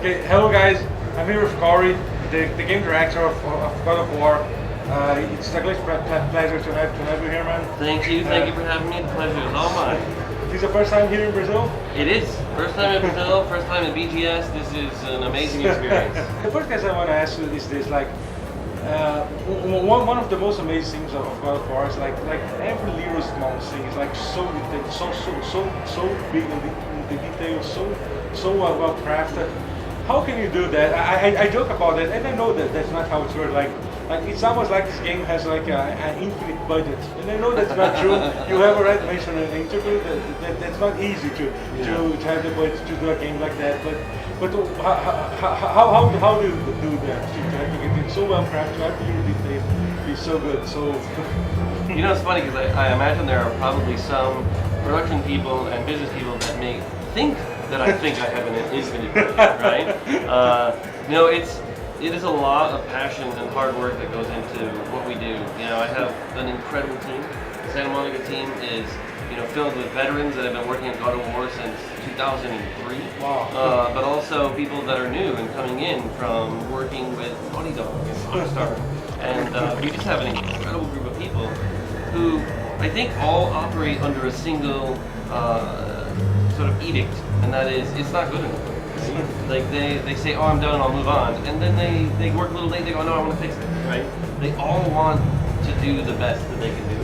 Okay, hello guys. I'm here with Cory, the game director of God of War. It's a great pleasure to have you here, man. Thank you for having me. The pleasure is all mine. This is the first time here in Brazil? It is. First time in Brazil, first time in BGS. This is an amazing experience. The first question I want to ask you is this, like, one of the most amazing things of God of War is like every little small thing is like so big in the details, so well crafted. How can you do that? I joke about it, and I know that that's not how it's works. Like it's almost like this game has like an infinite budget, and I know that's not true. You have already mentioned in an interview that that's not easy to have the budget to do a game like that. But how do you do that? To have to get it so well crafted, every little detail be so good. So You know, it's funny because I imagine there are probably some production people and business people that may think that I think I have an infinite budget, right? No, it is a lot of passion and hard work that goes into what we do. You know, I have an incredible team. The Santa Monica team is, filled with veterans that have been working at God of War since 2003. Wow. But also people that are new and coming in from working with Naughty Dog and Rockstar. And we just have an incredible group of people who I think all operate under a single sort of edict, and that is, it's not good enough. Like they say, oh, I'm done, I'll move on, and then they work a little late, they go, no, I want to fix it, right? They all want to do the best that they can do,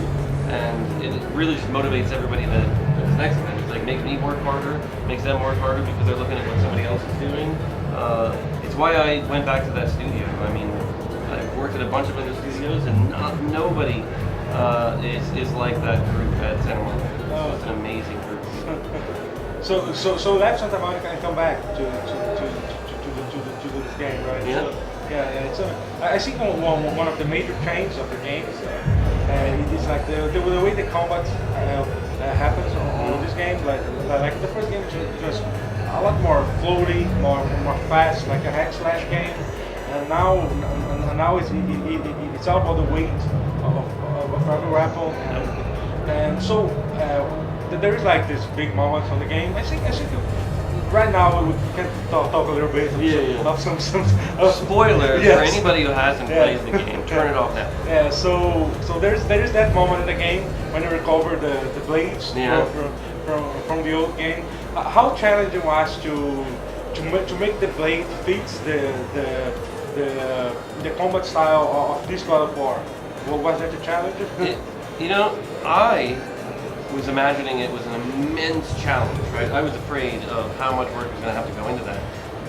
and it really just motivates everybody that is next to them. It's like, makes me work harder, makes them work harder because they're looking at what somebody else is doing. It's why I went back to that studio. I mean, I've worked at a bunch of other studios, and nobody is like that group at Santa Monica. Oh. It's an amazing group. So left Santa Monica and come back to this game, right? Yeah. So, yeah. So I think one of the major changes of the games, it's like the way the combat happens on this game. Like the first game was just a lot more floaty, more fast, like a hack slash game. And now it's all about the weight of every weapon, and so. There is like this big moment on the game. I think right now we can talk a little bit of some spoilers yes. for anybody who hasn't played the game. Turn it off now. Yeah, so there is that moment in the game when you recover the blades from the old game. How challenging was to make the blade fit the combat style of this God of War? Was that a challenge? I was imagining it was an immense challenge, right? I was afraid of how much work was going to have to go into that.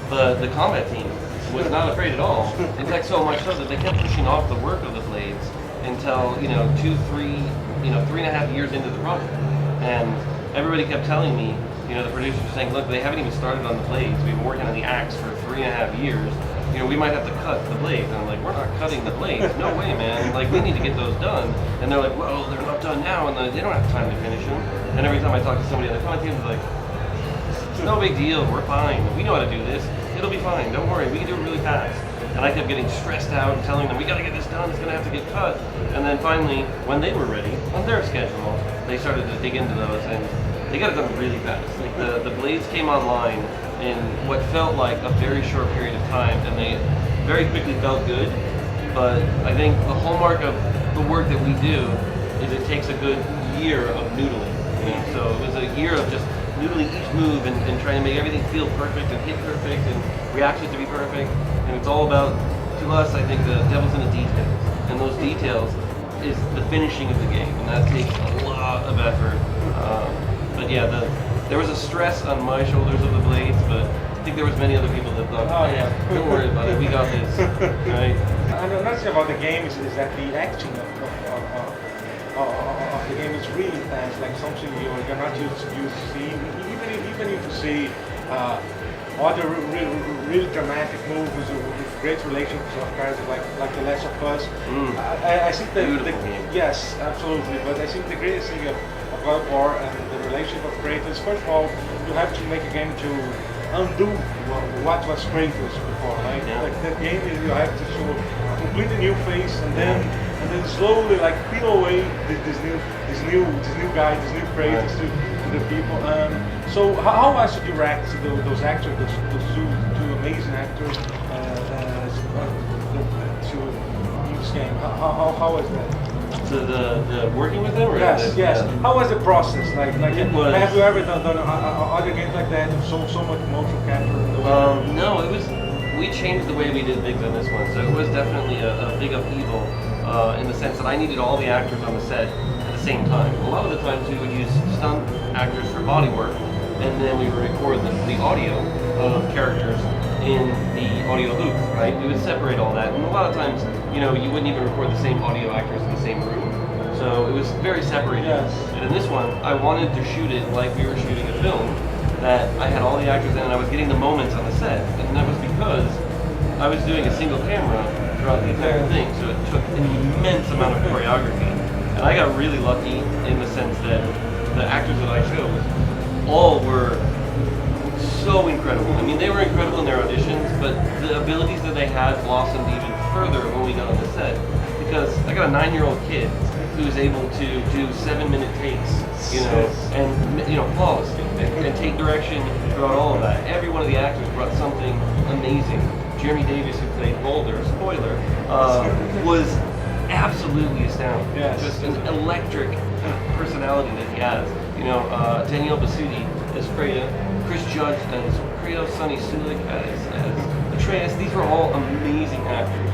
But the combat team was not afraid at all. In fact, so much so that they kept pushing off the work of the blades until, 3.5 years into the project. And everybody kept telling me, the producers were saying, look, they haven't even started on the blades. We've been working on the axe for 3.5 years. We might have to cut the blades. And I'm like, we're not cutting the blades. No way, man. Like, we need to get those done. And they're like, well, they're not done now, and they don't have time to finish them. And every time I talk to somebody on the combat team, they're like, it's no big deal. We're fine. We know how to do this. It'll be fine. Don't worry. We can do it really fast. And I kept getting stressed out and telling them, we got to get this done. It's going to have to get cut. And then finally, when they were ready, on their schedule, they started to dig into those, and they got it done really fast. Like, the blades came online in what felt like a very short period of time, and they very quickly felt good. But I think the hallmark of the work that we do is it takes a good year of noodling. So it was a year of just noodling each move and trying to make everything feel perfect and hit perfect and reactions to be perfect. And it's all about, to us, I think the devil's in the details. And those details is the finishing of the game, and that takes a lot of effort. But yeah, there was a stress on my shoulders of the blades, but I think there was many other people that thought, don't worry about it, we got this, right? Another thing about the game is that the acting of the game is really intense, like something you're not used to see. Even if you see other really dramatic movies with great relationships of characters like The Last of Us. I think yes, absolutely. But I think the greatest thing of God of War and the relationship of Kratos, first of all, you have to make a game to undo what was Kratos before, right? Yeah. Like that game, you have to show a completely new face, and then slowly like peel away this new guy, this new Kratos to the people. So how was to direct those actors, those two amazing actors to use game. How was that? So the working with them? Or Yes, yes. Yeah. How was the process? Like It was- have you ever done other games like that? So much motion capture. In the way? No, it was. We changed the way we did things on this one, so it was definitely a big upheaval in the sense that I needed all the actors on the set at the same time. A lot of the times we would use stunt actors for body work, and then we would record the audio of characters in the audio loop, right? We would separate all that, and a lot of times, you wouldn't even record the same audio actors in the same room. So it was very separated. Yes. And in this one, I wanted to shoot it like we were shooting a film, that I had all the actors in and I was getting the moments on the set. And that was because I was doing a single camera throughout the entire thing, so it took an immense amount of choreography. And I got really lucky in the sense that the actors that I chose all were so incredible. I mean, they were incredible in their auditions, but the abilities that they had blossomed even further when we got on the set. Because I got a 9-year-old kid who's able to do 7-minute takes, and flawlessly, and take direction throughout all of that. Every one of the actors brought something amazing. Jeremy Davis, who played Boulder, spoiler, was absolutely astounding. Yes. Just an electric personality that he has. Danielle Basutti as Freya, Chris Judge as Kratos, Sonny Sulik as Atreus. These were all amazing actors.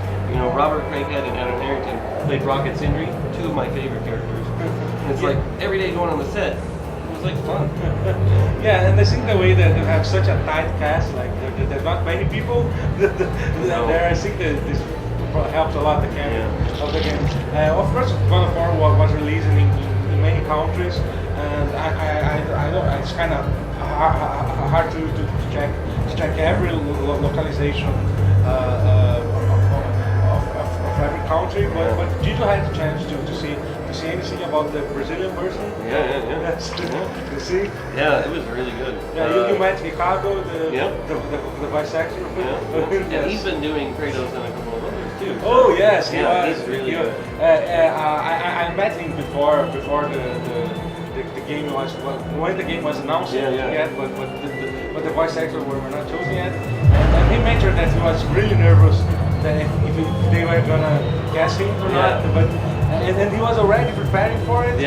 Robert Craighead and Adam Harrington played Brock and Sindri, 2 of my favorite characters. And it's like every day going on the set, it was like fun. Yeah, and I think the way that they have such a tight cast, like there's not many people there. I think that this helps a lot the game of the game. Of course, God of War was released in many countries, and I know it's kind of hard to check every localization of every country, but did you have the chance to see anything about the Brazilian version? Yeah. Yes. You see? Yeah, it was really good. Yeah, you met Ricardo, the voice actor. Yeah. And he's been doing Kratos and a couple of others too. Oh yes, he's really good. I met him before the game was when the game was announced yet, but the voice actors were not chosen yet. And he mentioned that he was really nervous that if they were gonna cast him or not, but and he was already preparing for it.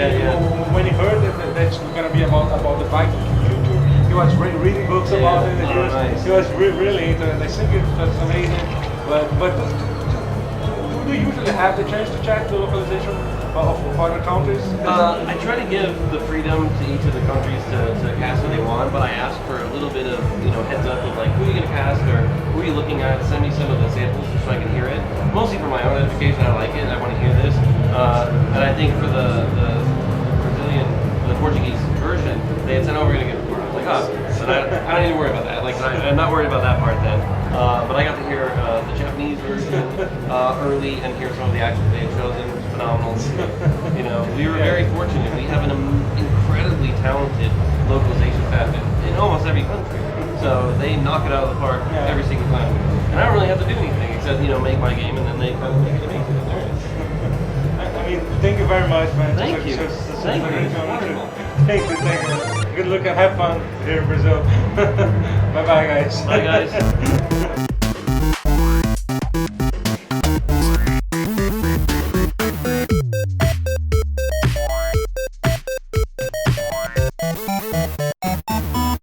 When he heard that it's gonna be about the Viking future, he was reading books about it. And he was really into it. I think it was amazing. But do you usually have the chance to check the localization of other countries? I try to give the freedom to each of the countries to cast who they want, but I ask for a little bit of heads up of like who are you going to cast or who are you looking at. Send me some of the samples just so I can hear it. Mostly for my own edification, I like it. I want to hear this, and I think for the Portuguese version, they had said, "Oh, we're going to get recorded." I was like, "Oh," and I don't need to worry about that. Like, I'm not worried about that part then. But I got to hear the Japanese version early and hear some of the actors they had chosen. It was phenomenal. We were very fortunate. We have an incredibly talented localization staff in almost every country. So they knock it out of the park every single time. And I don't really have to do anything except, make my game and then they kind of make it amazing. And there it is. I mean, thank you very much, man. Thank you. Thank you. It's wonderful. Thank you. Good luck and have fun here in Brazil. Bye-bye, guys. Bye, guys.